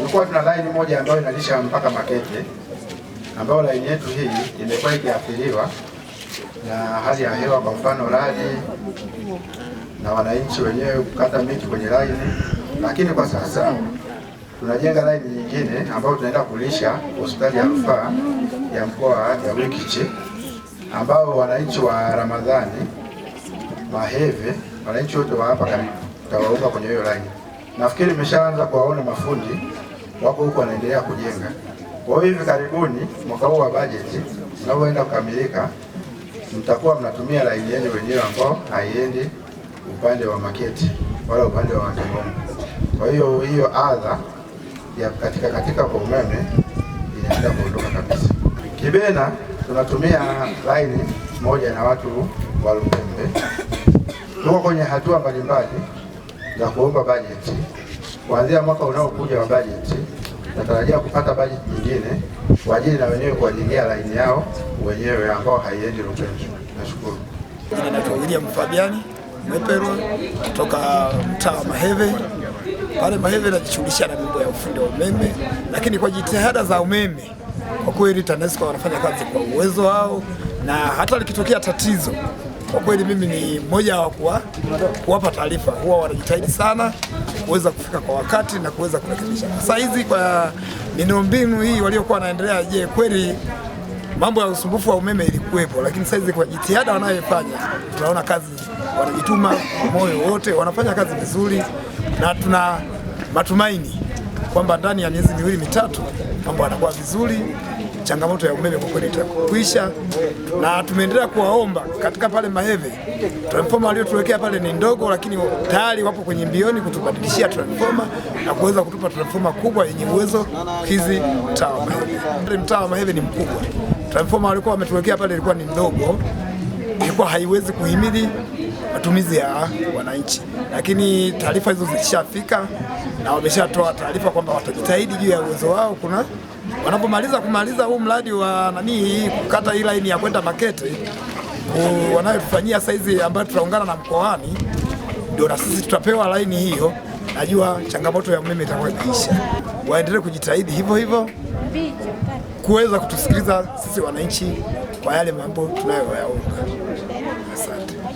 tulikuwa tuna laini moja ambayo inalisha mpaka Makete, ambayo laini yetu hii imekuwa ikiathiriwa na hali ya hewa, kwa mfano radi na wananchi wenyewe kukata miti kwenye laini. Lakini kwa sasa tunajenga laini nyingine ambayo tunaenda kulisha hospitali ya rufaa ya mkoa ya Wikiche, ambao wananchi wa Ramadhani, Maheve, wananchi wote wa hapa karibu tutawaunga kwenye hiyo laini. Nafikiri nimeshaanza kuwaona mafundi wako huko wanaendelea kujenga. Kwa hiyo hivi karibuni mwaka huu wa bajeti unaoenda kukamilika, mtakuwa mnatumia laini yenu wenyewe ambao haiendi upande wa Makete wala upande wa Wandengongo. Kwa hiyo adha ya katika kwa umeme inaenda kuondoka kabisa. Kibena tunatumia laini moja na watu wa Lupembe. Tuko kwenye hatua mbalimbali za kuomba bajeti. Kuanzia mwaka unaokuja wa bajeti natarajia kupata bajeti nyingine kwa ajili na wenyewe kuwajengea laini yao wenyewe ambao haiendi Lupembe. Nashukuru. Naitwa William Fabiani Mwepero kutoka mtaa wa Maheve. Pale Maheve najishughulisha na mambo ya ufundi wa umeme, lakini kwa jitihada za umeme kwa kweli TANESCO wanafanya kazi kwa uwezo wao, na hata likitokea tatizo kwa kweli mimi ni mmoja wa kuwapa taarifa. Huwa wanajitahidi sana kuweza kufika kwa wakati na kuweza kurekebisha. Sasa hizi kwa miundombinu hii waliokuwa wanaendelea, je, kweli mambo ya usumbufu wa umeme ilikuwepo, lakini sasa hizi kwa jitihada wanayofanya tunaona kazi, wanajituma moyo wote, wanafanya kazi vizuri, na tuna matumaini kwamba ndani ya miezi miwili mitatu mambo yanakuwa vizuri. Changamoto ya umeme kwa kweli itakwisha, na tumeendelea kuwaomba katika pale Maheve, transformer waliotuwekea pale ni ndogo, lakini tayari wapo kwenye mbioni kutubadilishia transformer na kuweza kutupa transformer kubwa yenye uwezo hizi mtaa wa Maheve. Mtaa wa Maheve ni mkubwa, transformer walikuwa wametuwekea pale ilikuwa ni ndogo, ilikuwa haiwezi kuhimili matumizi ya wananchi, lakini taarifa hizo zilishafika na wameshatoa taarifa kwamba watajitahidi juu ya uwezo wao. Kuna wanapomaliza huu mradi wa kukata hii laini ya kwenda Makete wanayotufanyia saizi, ambayo tutaungana na mkoani, ndio na sisi tutapewa laini hiyo. Najua changamoto ya umeme itakuwa imeisha. Waendelee kujitahidi hivyo hivyo kuweza kutusikiliza sisi wananchi kwa yale mambo tunayoyaomba.